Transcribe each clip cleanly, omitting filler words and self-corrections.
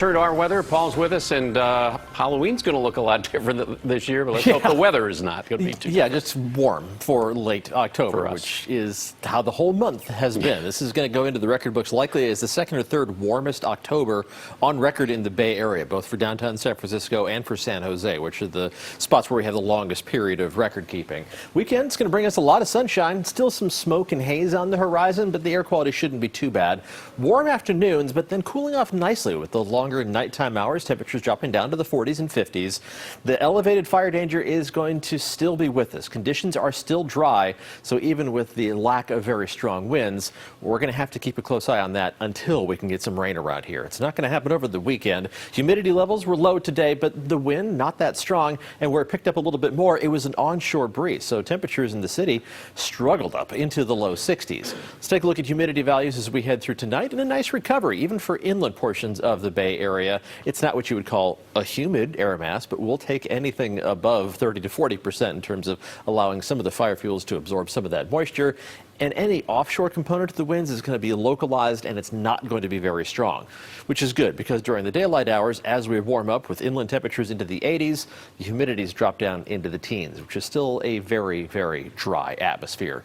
Turn to our weather. Paul's with us, and Halloween's going to look a lot different this year, but let's hope the weather is not going to be too different. Just warm for late October, which is how the whole month has been. This is going to go into the record books likely as the second or third warmest October on record in the Bay Area, both for downtown San Francisco and for San Jose, which are the spots where we have the longest period of record keeping. Weekend's going to bring us a lot of sunshine, still some smoke and haze on the horizon, but the air quality shouldn't be too bad. Warm afternoons, but then cooling off nicely with the longer nighttime hours, temperatures dropping down to the 40s and 50s. The elevated fire danger is going to still be with us. Conditions are still dry, so even with the lack of very strong winds, we're going to have to keep a close eye on that until we can get some rain around here. It's not going to happen over the weekend. Humidity levels were low today, but the wind not that strong, and where it picked up a little bit more, it was an onshore breeze, so temperatures in the city struggled up into the low 60s. Let's take a look at humidity values as we head through tonight, and a nice recovery even for inland portions of the Bay Area. It's not what you would call a humid air mass, but we'll take anything above 30 to 40% in terms of allowing some of the fire fuels to absorb some of that moisture. And any offshore component of the winds is going to be localized, and it's not going to be very strong, which is good because during the daylight hours, as we warm up with inland temperatures into the 80s, the humidities drop down into the teens, which is still a very, very dry atmosphere.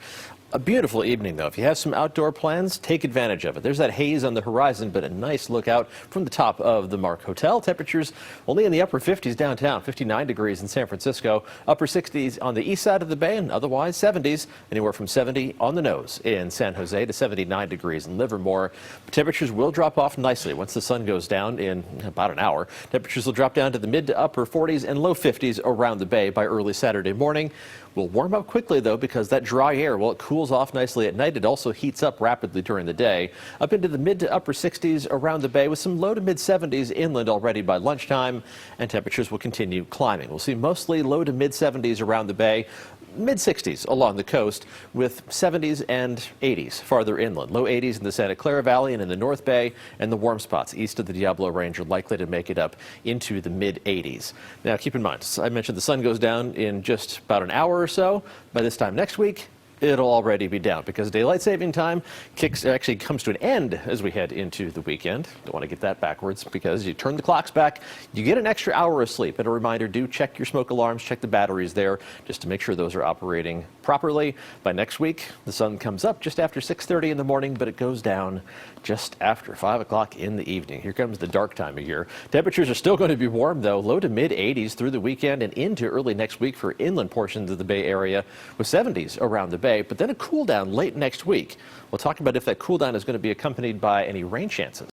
A beautiful evening, though. If you have some outdoor plans, take advantage of it. There's that haze on the horizon, but a nice look out from the top of the Mark Hotel. Temperatures only in the upper 50s downtown, 59 degrees in San Francisco, upper 60s on the east side of the bay, and otherwise 70s, anywhere from 70 on the nose in San Jose to 79 degrees in Livermore. Temperatures will drop off nicely once the sun goes down in about an hour. Temperatures will drop down to the mid to upper 40s and low 50s around the bay by early Saturday morning. We'll warm up quickly, though, because that dry air, well, it cools off nicely at night. It also heats up rapidly during the day, up into the mid to upper 60s around the bay with some low to mid 70s inland already by lunchtime, and temperatures will continue climbing. We'll see mostly low to mid 70s around the bay, mid 60s along the coast with 70s and 80s farther inland. Low 80s in the Santa Clara Valley and in the North Bay, and the warm spots east of the Diablo Range are likely to make it up into the mid 80s. Now keep in mind, I mentioned the sun goes down in just about an hour or so. By this time next week, it'll already be down because daylight saving time actually comes to an end as we head into the weekend. Don't want to get that backwards because you turn the clocks back, you get an extra hour of sleep. And a reminder, do check your smoke alarms, check the batteries there just to make sure those are operating properly. By next week, the sun comes up just after 6:30 in the morning, but it goes down just after 5 o'clock in the evening. Here comes the dark time of year. Temperatures are still going to be warm, though, low to mid 80s through the weekend and into early next week for inland portions of the Bay Area with 70s around the bay, but then a cool down late next week. We'll talk about if that cool down is going to be accompanied by any rain chances.